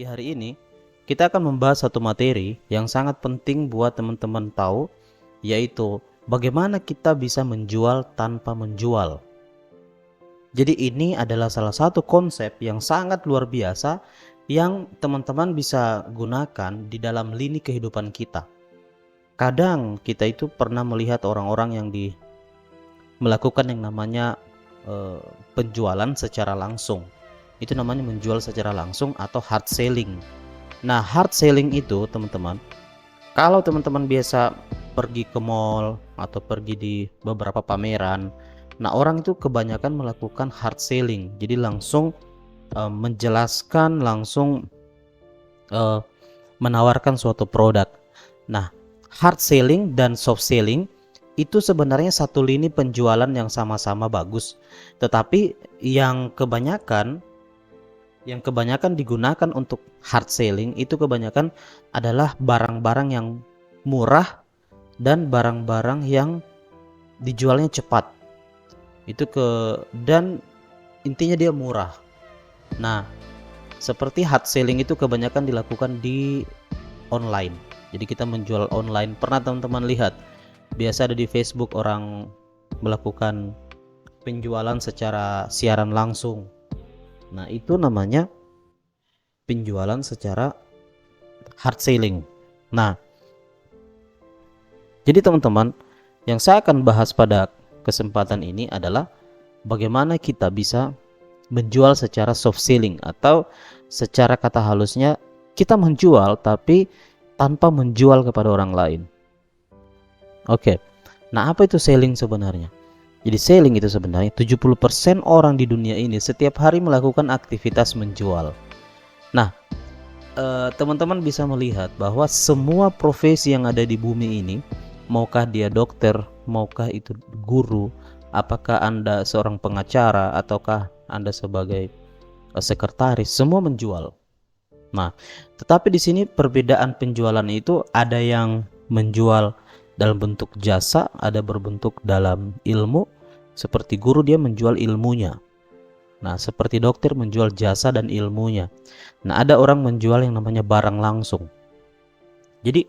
pagi hari ini kita akan membahas satu materi yang sangat penting buat teman-teman tahu, yaitu bagaimana kita bisa menjual tanpa menjual. Jadi ini adalah salah satu konsep yang sangat luar biasa yang teman-teman bisa gunakan di dalam lini kehidupan kita. Kadang kita itu pernah melihat orang-orang yang melakukan yang namanya penjualan secara langsung. Itu namanya menjual secara langsung atau hard selling. Nah, hard selling itu teman-teman, kalau teman-teman biasa pergi ke mall atau pergi di beberapa pameran, nah orang itu kebanyakan melakukan hard selling. Jadi langsung menjelaskan, langsung menawarkan suatu produk. Nah, hard selling dan soft selling itu sebenarnya satu lini penjualan yang sama-sama bagus, tetapi yang kebanyakan digunakan untuk hard selling itu kebanyakan adalah barang-barang yang murah dan barang-barang yang dijualnya cepat. Dan intinya dia murah. Nah, seperti hard selling itu kebanyakan dilakukan di online. Jadi kita menjual online. Pernah teman-teman lihat, biasa ada di Facebook orang melakukan penjualan secara siaran langsung. Nah, itu namanya penjualan secara hard selling. Nah, jadi teman-teman, yang saya akan bahas pada kesempatan ini adalah bagaimana kita bisa menjual secara soft selling, atau secara kata halusnya kita menjual tapi tanpa menjual kepada orang lain. Oke. Nah, apa itu selling sebenarnya? Jadi selling itu sebenarnya 70% orang di dunia ini setiap hari melakukan aktivitas menjual. Nah, teman-teman bisa melihat bahwa semua profesi yang ada di bumi ini, maukah dia dokter, maukah itu guru, apakah Anda seorang pengacara ataukah Anda sebagai sekretaris, semua menjual. Nah, tetapi di sini perbedaan penjualan itu ada yang menjual dalam bentuk jasa, ada berbentuk dalam ilmu. Seperti guru, dia menjual ilmunya. Nah, seperti dokter menjual jasa dan ilmunya. Nah, ada orang menjual yang namanya barang langsung. Jadi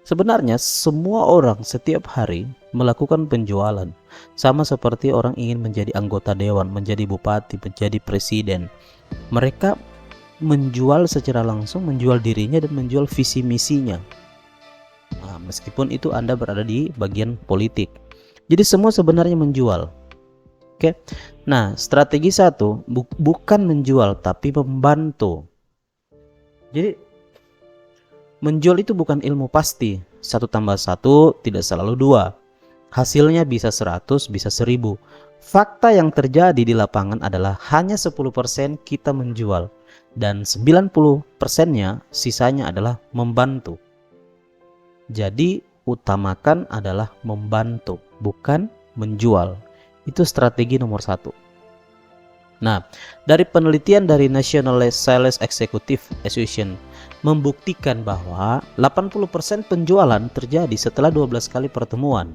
sebenarnya semua orang setiap hari melakukan penjualan. Sama seperti orang ingin menjadi anggota dewan, menjadi bupati, menjadi presiden. Mereka menjual secara langsung, menjual dirinya dan menjual visi misinya. Nah, meskipun itu Anda berada di bagian politik. Jadi semua sebenarnya menjual. Oke. Nah, strategi satu bukan menjual tapi membantu. Jadi menjual itu bukan ilmu pasti. 1 tambah 1 tidak selalu 2. Hasilnya bisa 100, bisa 1000. Fakta yang terjadi di lapangan adalah hanya 10% kita menjual dan 90%-nya sisanya adalah membantu. Jadi utamakan adalah membantu, bukan menjual. Itu strategi nomor 1. Nah, dari penelitian dari National Sales Executive Association membuktikan bahwa 80% penjualan terjadi setelah 12 kali pertemuan.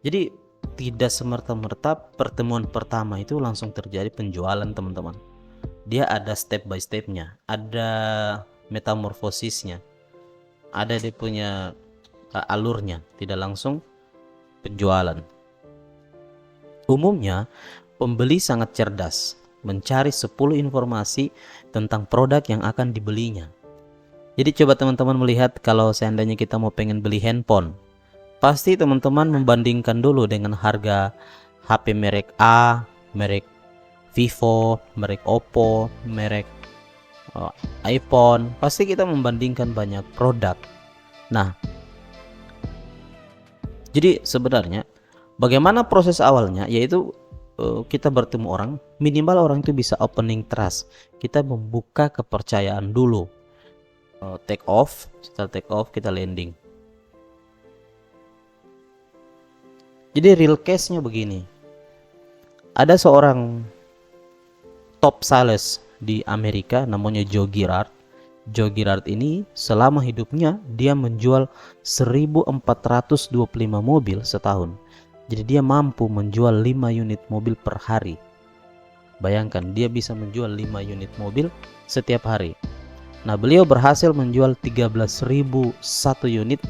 Jadi tidak semerta-merta pertemuan pertama itu langsung terjadi penjualan, teman-teman. Dia ada step by stepnya, ada metamorfosisnya, ada dia punya alurnya, tidak langsung penjualan. Umumnya pembeli sangat cerdas, mencari 10 informasi tentang produk yang akan dibelinya. Jadi coba teman-teman melihat, kalau seandainya kita mau pengen beli handphone, pasti teman-teman membandingkan dulu dengan harga HP merek A, merek Vivo, merek Oppo, merek iPhone. Pasti kita membandingkan banyak produk. Nah, jadi sebenarnya bagaimana proses awalnya, yaitu kita bertemu orang, minimal orang itu bisa opening trust. Kita membuka kepercayaan dulu. Take off, setelah take off kita landing. Jadi real case-nya begini. Ada seorang top sales di Amerika namanya Joe Girard. Joe Girard ini selama hidupnya dia menjual 1425 mobil setahun. Jadi dia mampu menjual 5 unit mobil per hari. Bayangkan, dia bisa menjual 5 unit mobil setiap hari. Nah, beliau berhasil menjual 13.001 unit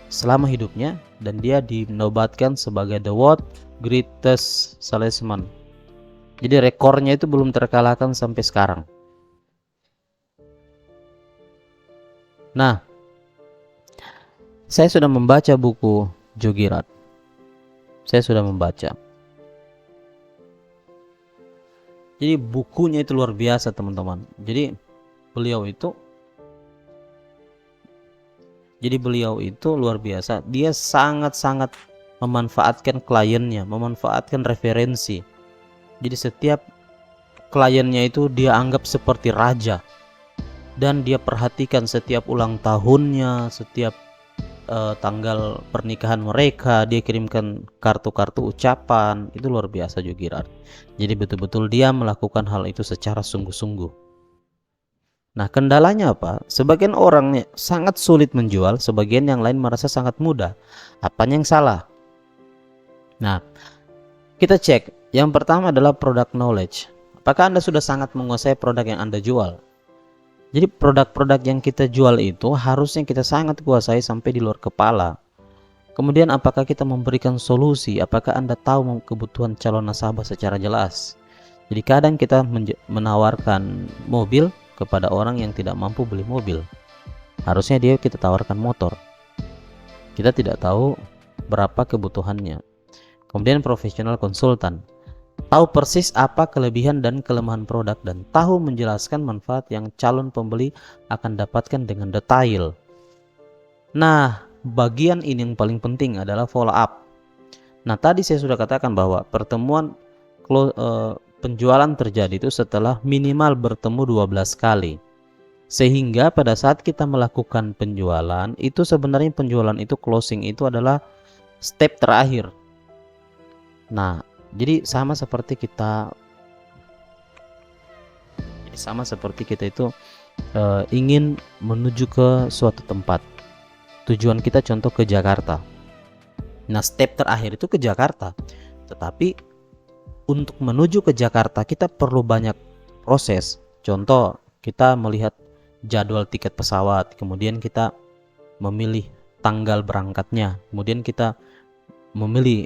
selama hidupnya, dan dia dinobatkan sebagai the world greatest salesman. Jadi rekornya itu belum terkalahkan sampai sekarang. Nah, saya sudah membaca buku Joe Girard. Saya sudah membaca. Jadi bukunya itu luar biasa, teman-teman. Jadi beliau itu luar biasa. Dia sangat-sangat memanfaatkan kliennya, memanfaatkan referensi. Jadi setiap kliennya itu dia anggap seperti raja, dan dia perhatikan setiap ulang tahunnya, setiap tanggal pernikahan mereka, dia kirimkan kartu-kartu ucapan. Itu luar biasa Joe Girard. Jadi betul-betul dia melakukan hal itu secara sungguh-sungguh. Nah, kendalanya apa? Sebagian orang sangat sulit menjual, sebagian yang lain merasa sangat mudah. Apanya yang salah? Nah, kita cek. Yang pertama adalah product knowledge. Apakah Anda sudah sangat menguasai produk yang Anda jual? Jadi produk-produk yang kita jual itu harusnya kita sangat kuasai sampai di luar kepala. Kemudian apakah kita memberikan solusi? Apakah Anda tahu kebutuhan calon nasabah secara jelas? Jadi kadang kita menawarkan mobil kepada orang yang tidak mampu beli mobil. Harusnya kita tawarkan motor. Kita tidak tahu berapa kebutuhannya. Kemudian professional konsultan. Tahu persis apa kelebihan dan kelemahan produk dan tahu menjelaskan manfaat yang calon pembeli akan dapatkan dengan detail. Nah, bagian ini yang paling penting adalah follow up. Nah, tadi saya sudah katakan bahwa pertemuan penjualan terjadi itu setelah minimal bertemu 12 kali. Sehingga pada saat kita melakukan penjualan, itu sebenarnya penjualan itu closing itu adalah step terakhir. Nah, jadi sama seperti kita itu ingin menuju ke suatu tempat. Tujuan kita contoh ke Jakarta. Nah, step terakhir itu ke Jakarta. Tetapi untuk menuju ke Jakarta kita perlu banyak proses. Contoh, kita melihat jadwal tiket pesawat, kemudian kita memilih tanggal berangkatnya, kemudian kita memilih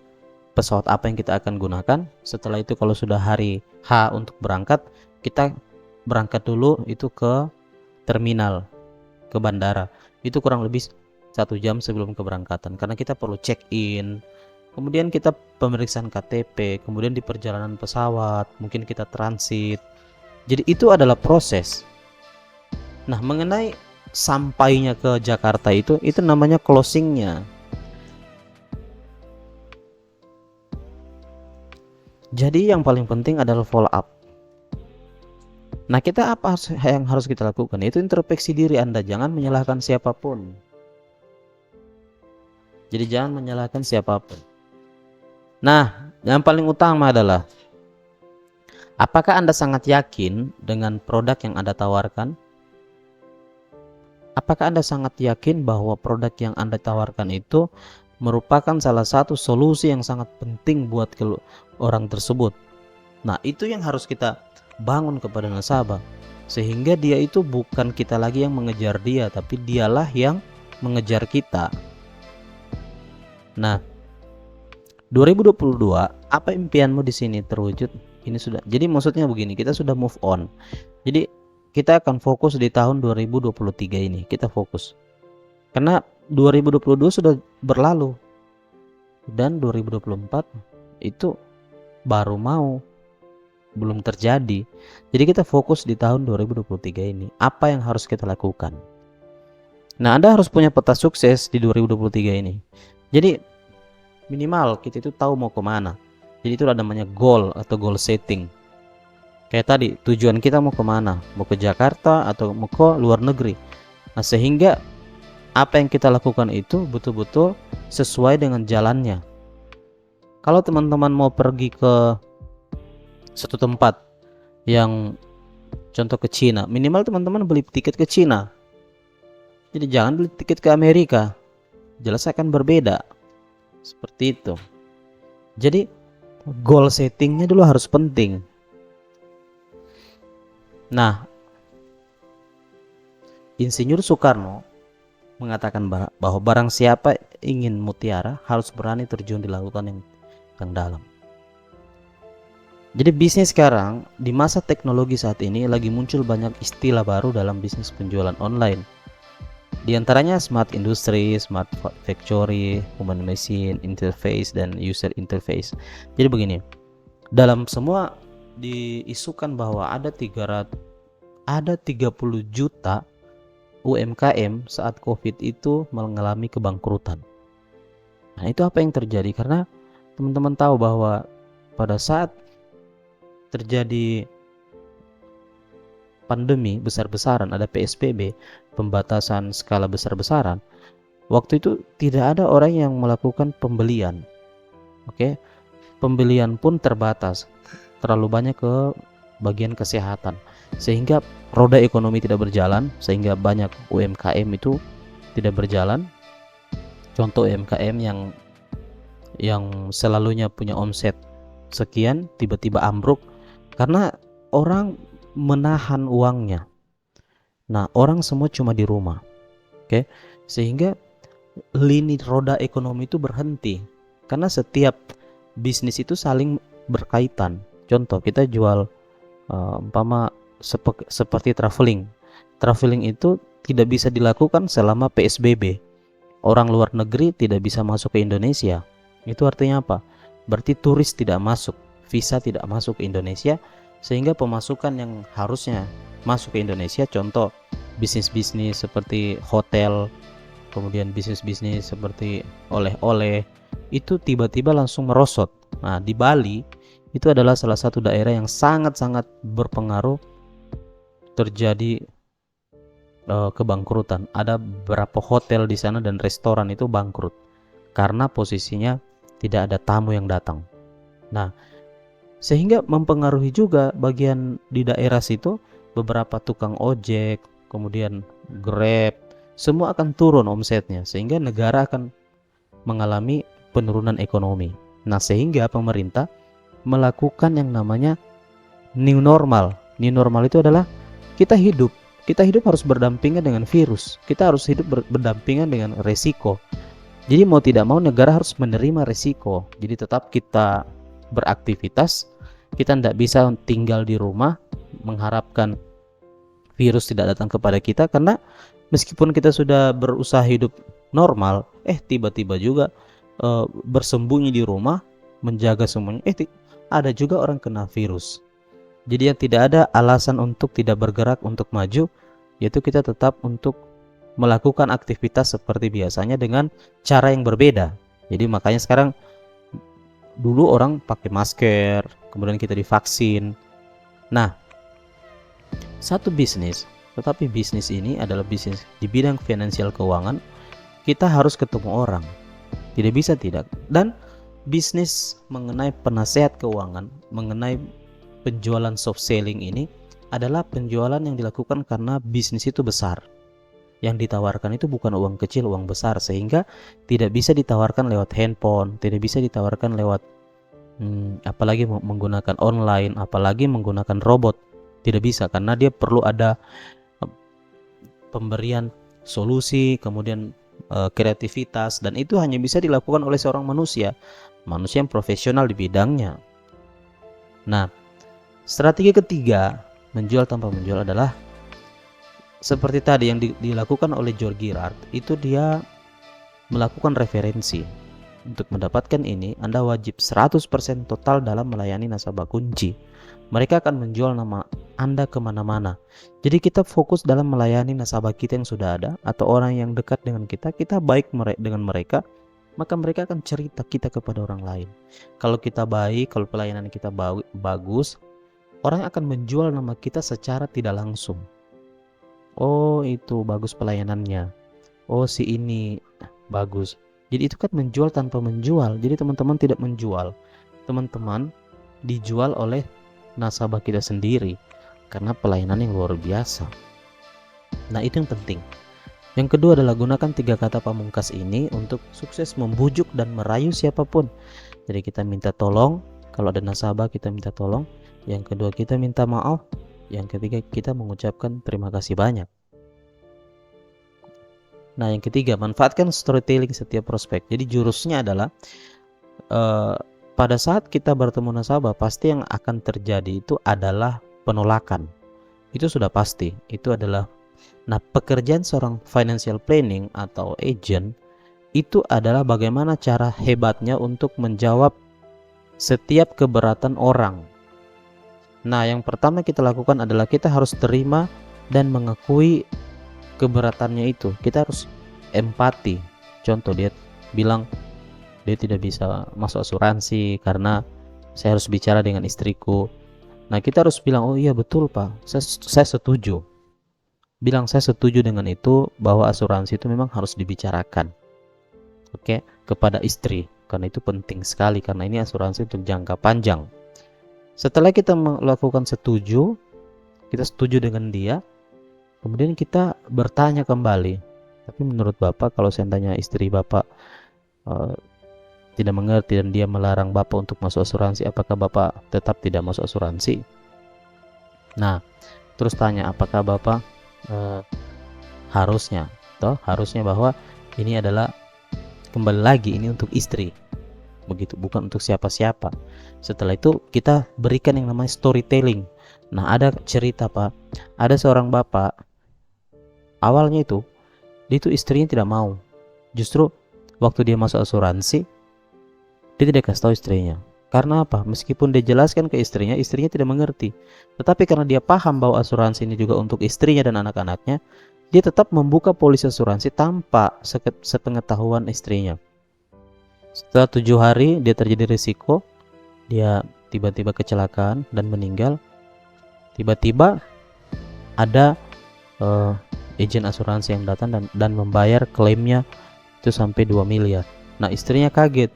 pesawat apa yang kita akan gunakan. Setelah itu kalau sudah hari H untuk berangkat, kita berangkat dulu itu ke terminal, ke bandara. Itu kurang lebih 1 jam sebelum keberangkatan, karena kita perlu check in, kemudian kita pemeriksaan KTP, kemudian di perjalanan pesawat mungkin kita transit. Jadi itu adalah proses. Nah, mengenai sampainya ke Jakarta itu namanya closingnya. Jadi yang paling penting adalah follow up. Nah, kita apa yang harus kita lakukan? Itu introspeksi diri Anda, jangan menyalahkan siapapun. Jadi jangan menyalahkan siapapun. Nah, yang paling utama adalah apakah Anda sangat yakin dengan produk yang Anda tawarkan? Apakah Anda sangat yakin bahwa produk yang Anda tawarkan itu merupakan salah satu solusi yang sangat penting buat orang tersebut? Nah, itu yang harus kita bangun kepada nasabah, sehingga dia itu bukan kita lagi yang mengejar dia, tapi dialah yang mengejar kita. Nah, 2022, apa impianmu di sini terwujud? Ini sudah. Jadi maksudnya begini, kita sudah move on. Jadi kita akan fokus di tahun 2023 ini. Kita fokus. Karena 2022 sudah berlalu. Dan 2024 itu baru belum terjadi. Jadi kita fokus di tahun 2023 ini. Apa yang harus kita lakukan? Nah, Anda harus punya peta sukses di 2023 ini. Jadi minimal kita itu tahu mau kemana. Jadi itu namanya goal atau goal setting. Kayak tadi, tujuan kita mau kemana? Mau ke Jakarta atau mau ke luar negeri? Nah, sehingga apa yang kita lakukan itu betul-betul sesuai dengan jalannya. Kalau teman-teman mau pergi ke satu tempat yang contoh ke Cina, minimal teman-teman beli tiket ke Cina. Jadi jangan beli tiket ke Amerika, jelas akan berbeda. Seperti itu. Jadi goal settingnya dulu harus penting. Nah, Insinyur Soekarno mengatakan bahwa barang siapa ingin mutiara harus berani terjun di lautan yang dalam. Jadi bisnis sekarang di masa teknologi saat ini lagi muncul banyak istilah baru dalam bisnis penjualan online. Di antaranya smart industry, smart factory, human machine interface, dan user interface. Jadi begini, dalam semua diisukan bahwa ada 30 juta UMKM saat COVID itu mengalami kebangkrutan. Nah, itu apa yang terjadi? Karena teman-teman tahu bahwa pada saat terjadi pandemi besar-besaran, ada PSBB, pembatasan skala besar-besaran, waktu itu tidak ada orang yang melakukan pembelian. Oke, pembelian pun terbatas, terlalu banyak ke bagian kesehatan, sehingga roda ekonomi tidak berjalan, sehingga banyak UMKM itu tidak berjalan. Contoh UMKM yang selalunya punya omset sekian tiba-tiba ambruk karena orang menahan uangnya. Nah, orang semua cuma di rumah. Oke, sehingga lini roda ekonomi itu berhenti karena setiap bisnis itu saling berkaitan. Contoh, kita jual umpama seperti traveling. Traveling itu tidak bisa dilakukan selama PSBB. Orang luar negeri tidak bisa masuk ke Indonesia. Itu artinya apa? Berarti turis tidak masuk, visa tidak masuk ke Indonesia, sehingga pemasukan yang harusnya masuk ke Indonesia, contoh bisnis-bisnis seperti hotel, kemudian bisnis-bisnis seperti oleh-oleh, itu tiba-tiba langsung merosot. Nah, di Bali itu adalah salah satu daerah yang sangat-sangat berpengaruh terjadi kebangkrutan. Ada beberapa hotel di sana dan restoran itu bangkrut karena posisinya tidak ada tamu yang datang. Nah, sehingga mempengaruhi juga bagian di daerah situ, beberapa tukang ojek, kemudian Grab, semua akan turun omsetnya, sehingga negara akan mengalami penurunan ekonomi. Nah, sehingga pemerintah melakukan yang namanya new normal. New normal itu adalah kita hidup harus berdampingan dengan virus, kita harus hidup berdampingan dengan resiko. Jadi mau tidak mau negara harus menerima resiko. Jadi tetap kita beraktivitas, kita tidak bisa tinggal di rumah mengharapkan virus tidak datang kepada kita, karena meskipun kita sudah berusaha hidup normal, tiba-tiba juga bersembunyi di rumah menjaga semuanya, ada juga orang kena virus. Jadi yang tidak ada alasan untuk tidak bergerak untuk maju, yaitu kita tetap untuk melakukan aktivitas seperti biasanya dengan cara yang berbeda. Jadi makanya sekarang, dulu orang pakai masker, kemudian kita divaksin. Nah, satu bisnis, tetapi bisnis ini adalah bisnis di bidang finansial keuangan, kita harus ketemu orang, tidak bisa tidak. Dan bisnis mengenai penasehat keuangan, mengenai penjualan soft selling ini adalah penjualan yang dilakukan karena bisnis itu besar. Yang ditawarkan itu bukan uang kecil, uang besar, sehingga tidak bisa ditawarkan lewat handphone, tidak bisa ditawarkan lewat apalagi menggunakan online, apalagi menggunakan robot. Tidak bisa, karena dia perlu ada pemberian solusi, kemudian kreativitas, dan itu hanya bisa dilakukan oleh seorang manusia yang profesional di bidangnya. Nah, strategi ketiga menjual tanpa menjual adalah seperti tadi yang dilakukan oleh George Girard. Itu dia melakukan referensi. Untuk mendapatkan ini, Anda wajib 100% total dalam melayani nasabah kunci. Mereka akan menjual nama Anda kemana-mana. Jadi kita fokus dalam melayani nasabah kita yang sudah ada, atau orang yang dekat dengan kita. Kita baik dengan mereka, maka mereka akan cerita kita kepada orang lain. Kalau kita baik, kalau pelayanan kita bagus, orang akan menjual nama kita secara tidak langsung. Oh, itu bagus pelayanannya. Oh, si ini bagus. Jadi itu kan menjual tanpa menjual. Jadi teman-teman tidak menjual, teman-teman dijual oleh nasabah kita sendiri karena pelayanan yang luar biasa. Nah, itu yang penting. Yang kedua adalah gunakan 3 kata pamungkas ini untuk sukses membujuk dan merayu siapapun. Jadi kita minta tolong, kalau ada nasabah kita minta tolong. Yang kedua kita minta maaf. Yang ketiga kita mengucapkan terima kasih banyak. Nah, yang ketiga, manfaatkan storytelling setiap prospek. Jadi jurusnya adalah pada saat kita bertemu nasabah, pasti yang akan terjadi itu adalah penolakan. Itu sudah pasti. Itu adalah, nah, pekerjaan seorang financial planning atau agent itu adalah bagaimana cara hebatnya untuk menjawab setiap keberatan orang. Nah, yang pertama kita lakukan adalah kita harus terima dan mengakui keberatannya itu. Kita harus empati. Contoh, dia bilang dia tidak bisa masuk asuransi karena saya harus bicara dengan istriku. Nah, kita harus bilang, oh iya betul Pak, saya setuju. Bilang saya setuju dengan itu, bahwa asuransi itu memang harus dibicarakan, oke, kepada istri, karena itu penting sekali, karena ini asuransi untuk jangka panjang. Setelah kita melakukan setuju, kita setuju dengan dia, kemudian kita bertanya kembali, tapi menurut Bapak, kalau saya tanya istri Bapak tidak mengerti dan dia melarang Bapak untuk masuk asuransi, apakah Bapak tetap tidak masuk asuransi? Nah, terus tanya, apakah Bapak harusnya bahwa ini adalah, kembali lagi, ini untuk istri, begitu, bukan untuk siapa-siapa. Setelah itu kita berikan yang namanya storytelling. Nah, ada cerita Pak, ada seorang bapak, awalnya itu dia itu istrinya tidak mau, justru waktu dia masuk asuransi dia tidak kasih tahu istrinya. Karena apa? Meskipun dia jelaskan ke istrinya, istrinya tidak mengerti. Tetapi karena dia paham bahwa asuransi ini juga untuk istrinya dan anak-anaknya, dia tetap membuka polis asuransi tanpa sepengetahuan istrinya. Setelah 7 hari dia terjadi risiko, dia tiba-tiba kecelakaan dan meninggal. Tiba-tiba ada agen asuransi yang datang dan membayar klaimnya itu sampai 2 miliar. Nah, istrinya kaget.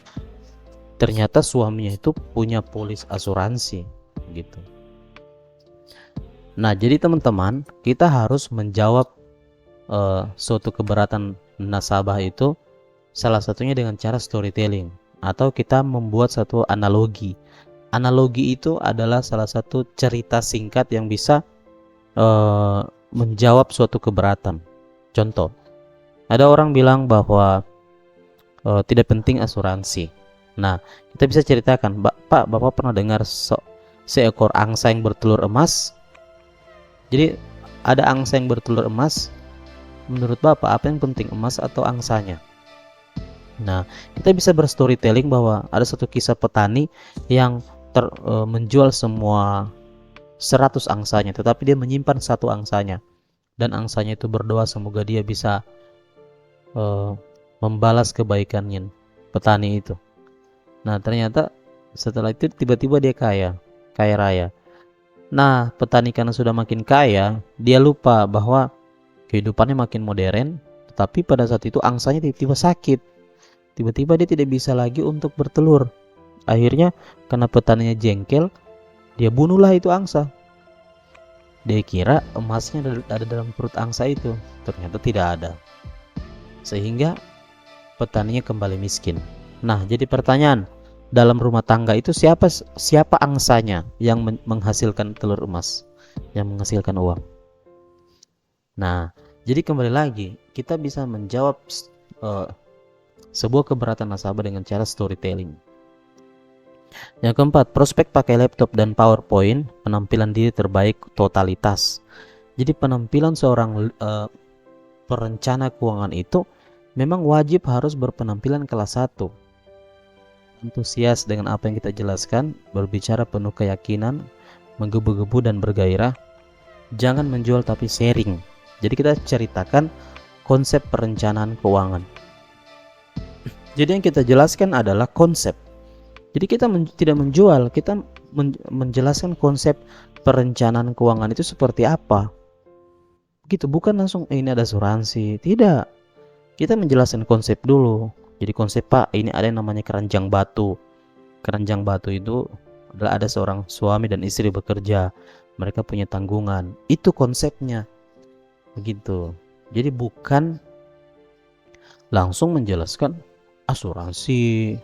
Ternyata suaminya itu punya polis asuransi gitu. Nah, jadi teman-teman, kita harus menjawab suatu keberatan nasabah itu salah satunya dengan cara storytelling, atau kita membuat satu analogi. Analogi itu adalah salah satu cerita singkat yang bisa menjawab suatu keberatan. Contoh, ada orang bilang bahwa tidak penting asuransi. Nah, kita bisa ceritakan, Pak, Bapak pernah dengar seekor angsa yang bertelur emas? Jadi ada angsa yang bertelur emas. Menurut Bapak, apa yang penting, emas atau angsanya? Nah, kita bisa berstorytelling bahwa ada satu kisah petani yang menjual semua 100 angsanya, tetapi dia menyimpan satu angsanya, dan angsanya itu berdoa semoga dia bisa membalas kebaikannya petani itu. Nah, ternyata setelah itu tiba-tiba dia kaya raya. Nah, petani karena sudah makin kaya, dia lupa bahwa kehidupannya makin modern, tetapi pada saat itu angsanya tiba-tiba sakit. Tiba-tiba dia tidak bisa lagi untuk bertelur. Akhirnya karena petaninya jengkel, dia bunuhlah itu angsa. Dia kira emasnya ada dalam perut angsa itu, ternyata tidak ada. Sehingga petaninya kembali miskin. Nah, jadi pertanyaan, dalam rumah tangga itu siapa angsanya yang menghasilkan telur emas, yang menghasilkan uang? Nah, jadi kembali lagi, kita bisa menjawab sebuah keberatan nasabah dengan cara storytelling. Yang keempat, prospek pakai laptop dan PowerPoint, penampilan diri terbaik totalitas. Jadi penampilan seorang perencana keuangan itu memang wajib harus berpenampilan kelas 1. Antusias dengan apa yang kita jelaskan, berbicara penuh keyakinan, menggebu-gebu dan bergairah. Jangan menjual tapi sharing. Jadi kita ceritakan konsep perencanaan keuangan. Jadi yang kita jelaskan adalah konsep. Jadi kita tidak menjual, kita menjelaskan konsep perencanaan keuangan itu seperti apa. Begitu, bukan langsung ini ada asuransi, tidak. Kita menjelaskan konsep dulu. Jadi konsep, Pak, ini ada yang namanya keranjang batu. Keranjang batu itu adalah ada seorang suami dan istri bekerja, mereka punya tanggungan. Itu konsepnya. Begitu. Jadi bukan langsung menjelaskan asuransi.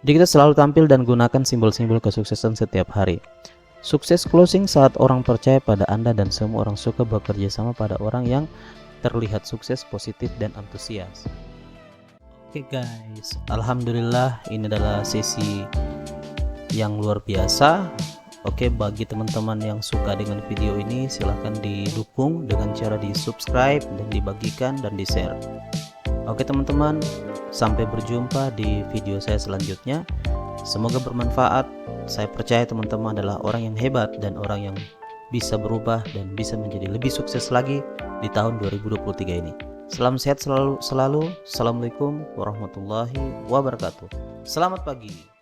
Jadi kita selalu tampil dan gunakan simbol-simbol kesuksesan setiap hari. Sukses closing saat orang percaya pada Anda dan semua orang suka bekerja sama pada orang yang terlihat sukses, positif, dan antusias. Oke guys, alhamdulillah ini adalah sesi yang luar biasa. Oke, bagi teman-teman yang suka dengan video ini, silahkan didukung dengan cara di subscribe dan dibagikan dan di share. Oke teman-teman, sampai berjumpa di video saya selanjutnya. Semoga bermanfaat. Saya percaya teman-teman adalah orang yang hebat dan orang yang bisa berubah dan bisa menjadi lebih sukses lagi di tahun 2023 ini. Salam sehat selalu. Assalamualaikum warahmatullahi wabarakatuh. Selamat pagi.